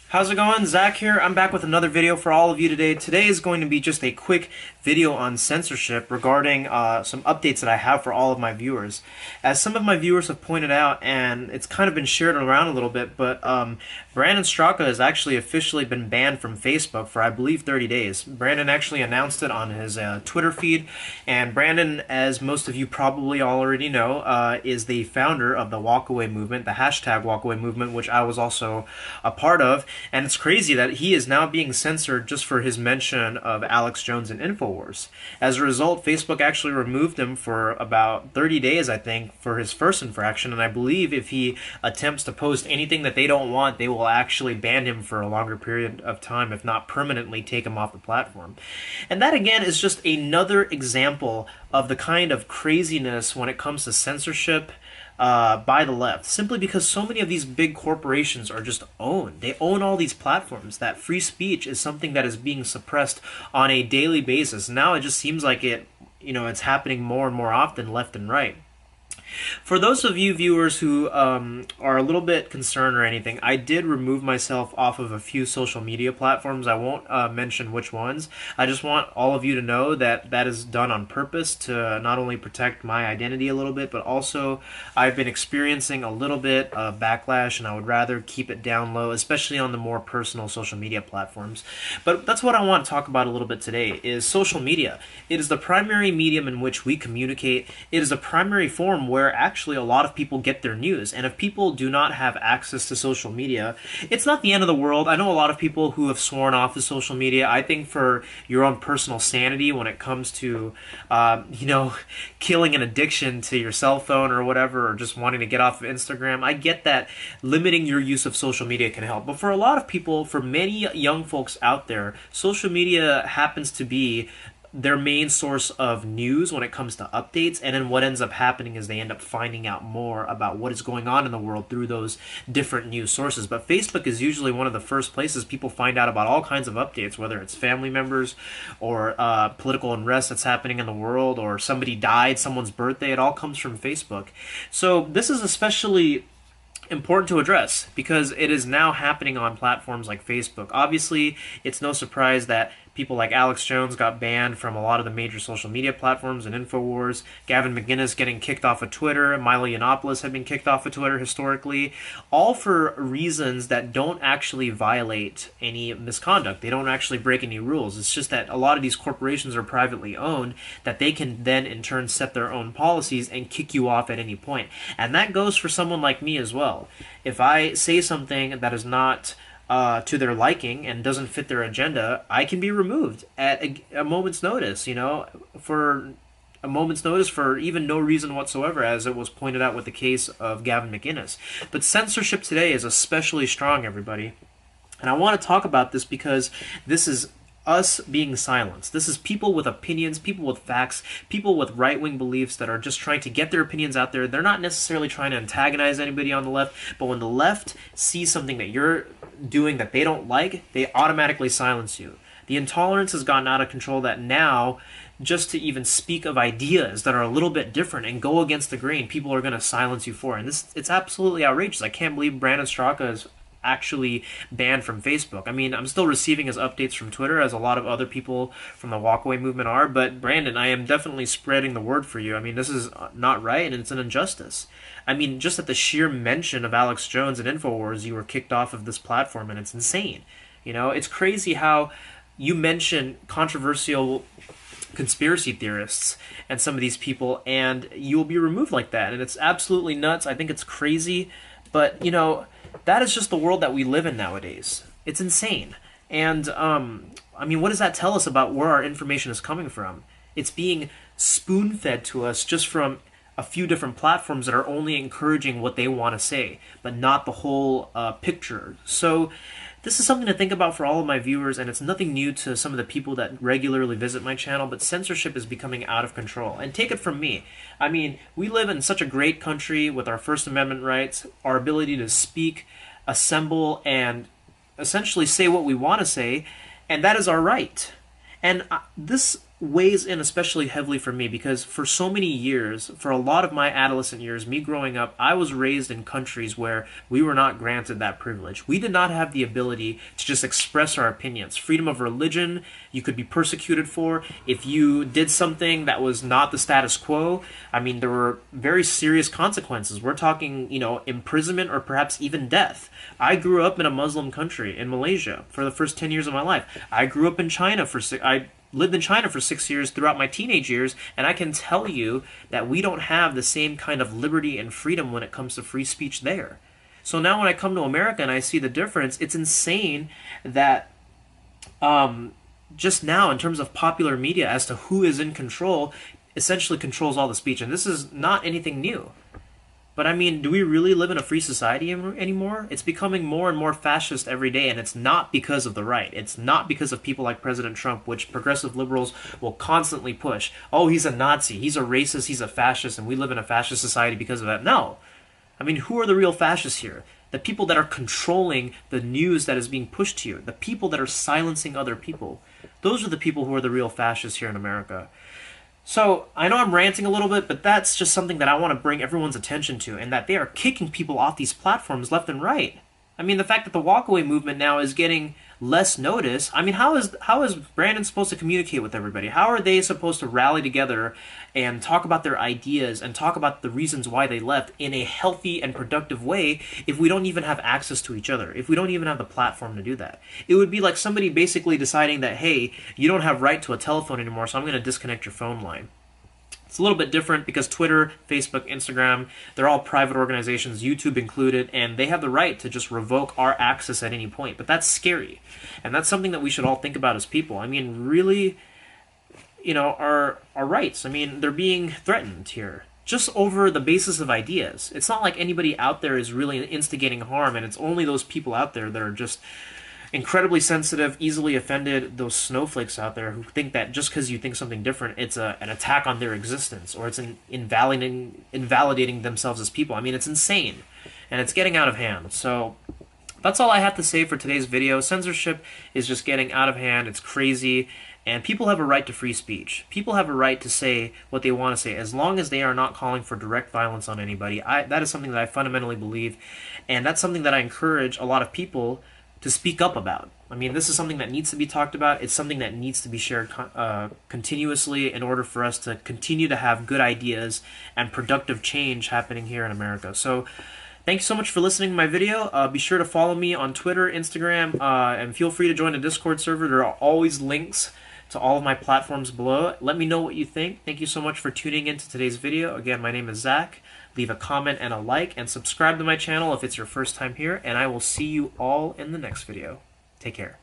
How's it going? Zach here. I'm back with another video for all of you today. Today is going to be just a quick video on censorship regarding some updates that I have for all of my viewers. As some of my viewers have pointed out, and it's kind of been shared around a little bit, but Brandon Straka has actually officially been banned from Facebook for, I believe, 30 days. Brandon actually announced it on his Twitter feed, and Brandon, as most of you probably already know, is the founder of the Walkaway movement, the hashtag Walkaway movement, which I was also a part of. And it's crazy that he is now being censored just for his mention of Alex Jones and InfoWars. As a result, Facebook actually removed him for about 30 days, I think, for his first infraction. And I believe if he attempts to post anything that they don't want, they will actually ban him for a longer period of time, if not permanently take him off the platform. And that, again, is just another example of the kind of craziness when it comes to censorship by the left, simply because so many of these big corporations are just owned. They own all these platforms. That free speech is something that is being suppressed on a daily basis. Now it just seems like it's happening more and more often, left and right. For those of you viewers who are a little bit concerned or anything, I did remove myself off of a few social media platforms. I won't mention which ones. I just want all of you to know that that is done on purpose to not only protect my identity a little bit, but also I've been experiencing a little bit of backlash, and I would rather keep it down low, especially on the more personal social media platforms. But that's what I want to talk about a little bit today, is social media. It is the primary medium in which we communicate. It is a primary form where actually a lot of people get their news. And if people do not have access to social media, it's not the end of the world. I know a lot of people who have sworn off of social media. I think for your own personal sanity when it comes to, killing an addiction to your cell phone or whatever, or just wanting to get off of Instagram, I get that limiting your use of social media can help. But for a lot of people, for many young folks out there, social media happens to be their main source of news when it comes to updates, and then what ends up happening is they end up finding out more about what is going on in the world through those different news sources. But Facebook is usually one of the first places people find out about all kinds of updates, whether it's family members or political unrest that's happening in the world, or somebody died, someone's birthday. It all comes from Facebook. So this is especially important to address because it is now happening on platforms like Facebook. Obviously, it's no surprise that people like Alex Jones got banned from a lot of the major social media platforms and InfoWars. Gavin McInnes getting kicked off of Twitter. Milo Yiannopoulos had been kicked off of Twitter historically, all for reasons that don't actually violate any misconduct. They don't actually break any rules. It's just that a lot of these corporations are privately owned, that they can then in turn set their own policies and kick you off at any point. And that goes for someone like me as well. If I say something that is not to their liking and doesn't fit their agenda, I can be removed at a moment's notice, for a moment's notice for even no reason whatsoever, as it was pointed out with the case of Gavin McInnes. But censorship today is especially strong, everybody. And I want to talk about this because this is us being silenced. This is people with opinions, people with facts, people with right-wing beliefs that are just trying to get their opinions out there. They're not necessarily trying to antagonize anybody on the left, but when the left sees something that you're doing that they don't like, they automatically silence you. The intolerance has gotten out of control that now, just to even speak of ideas that are a little bit different and go against the grain, people are going to silence you for. And it's absolutely outrageous. I can't believe Brandon Straka is actually banned from Facebook. I mean, I'm still receiving his updates from Twitter, as a lot of other people from the Walkaway movement are, but Brandon, I am definitely spreading the word for you. I mean, this is not right, and it's an injustice. I mean, just at the sheer mention of Alex Jones and InfoWars, you were kicked off of this platform, and it's insane. It's crazy how you mention controversial conspiracy theorists and some of these people, and you will be removed like that, and it's absolutely nuts. I think it's crazy, but, that is just the world that we live in nowadays. It's insane. And, what does that tell us about where our information is coming from? It's being spoon-fed to us just from a few different platforms that are only encouraging what they want to say, but not the whole picture. So this is something to think about for all of my viewers, and it's nothing new to some of the people that regularly visit my channel, but censorship is becoming out of control. And take it from me. I mean, we live in such a great country with our First Amendment rights, our ability to speak, assemble, and essentially say what we want to say, and that is our right. And this weighs in especially heavily for me because for so many years, for a lot of my adolescent years, me growing up, I was raised in countries where we were not granted that privilege. We did not have the ability to just express our opinions. Freedom of religion, you could be persecuted for. If you did something that was not the status quo, I mean, there were very serious consequences. We're talking, imprisonment or perhaps even death. I grew up in a Muslim country, in Malaysia, for the first 10 years of my life. I grew up in China I lived in China for 6 years throughout my teenage years, and I can tell you that we don't have the same kind of liberty and freedom when it comes to free speech there. So now when I come to America and I see the difference, it's insane that just now, in terms of popular media, as to who is in control, essentially controls all the speech. And this is not anything new. But I mean, do we really live in a free society anymore? It's becoming more and more fascist every day, and it's not because of the right. It's not because of people like President Trump, which progressive liberals will constantly push. Oh, he's a Nazi, he's a racist, he's a fascist, and we live in a fascist society because of that. No. I mean, who are the real fascists here? The people that are controlling the news that is being pushed to you. The people that are silencing other people. Those are the people who are the real fascists here in America. So, I know I'm ranting a little bit, but that's just something that I want to bring everyone's attention to, and that they are kicking people off these platforms left and right. I mean, the fact that the Walkaway movement now is getting less notice, I mean, how is Brandon supposed to communicate with everybody? How are they supposed to rally together and talk about their ideas and talk about the reasons why they left in a healthy and productive way if we don't even have access to each other, if we don't even have the platform to do that? It would be like somebody basically deciding that, hey, you don't have right to a telephone anymore, so I'm going to disconnect your phone line. It's a little bit different because Twitter, Facebook, Instagram, they're all private organizations, YouTube included, and they have the right to just revoke our access at any point. But that's scary. And that's something that we should all think about as people. I mean, really, our rights, I mean, they're being threatened here. Just over the basis of ideas. It's not like anybody out there is really instigating harm, and it's only those people out there that are just incredibly sensitive, easily offended, those snowflakes out there who think that just because you think something different, it's an attack on their existence, or it's invalidating themselves as people. I mean, it's insane, and it's getting out of hand. So that's all I have to say for today's video. Censorship is just getting out of hand. It's crazy, and people have a right to free speech. People have a right to say what they want to say, as long as they are not calling for direct violence on anybody. That is something that I fundamentally believe, and that's something that I encourage a lot of people to speak up about. I mean, this is something that needs to be talked about. It's something that needs to be shared continuously in order for us to continue to have good ideas and productive change happening here in America. So, thank you so much for listening to my video. Be sure to follow me on Twitter, Instagram, and feel free to join the Discord server. There are always links to all of my platforms below. Let me know what you think. Thank you so much for tuning into today's video. Again, my name is Zach. Leave a comment and a like, and subscribe to my channel if it's your first time here, and I will see you all in the next video. Take care.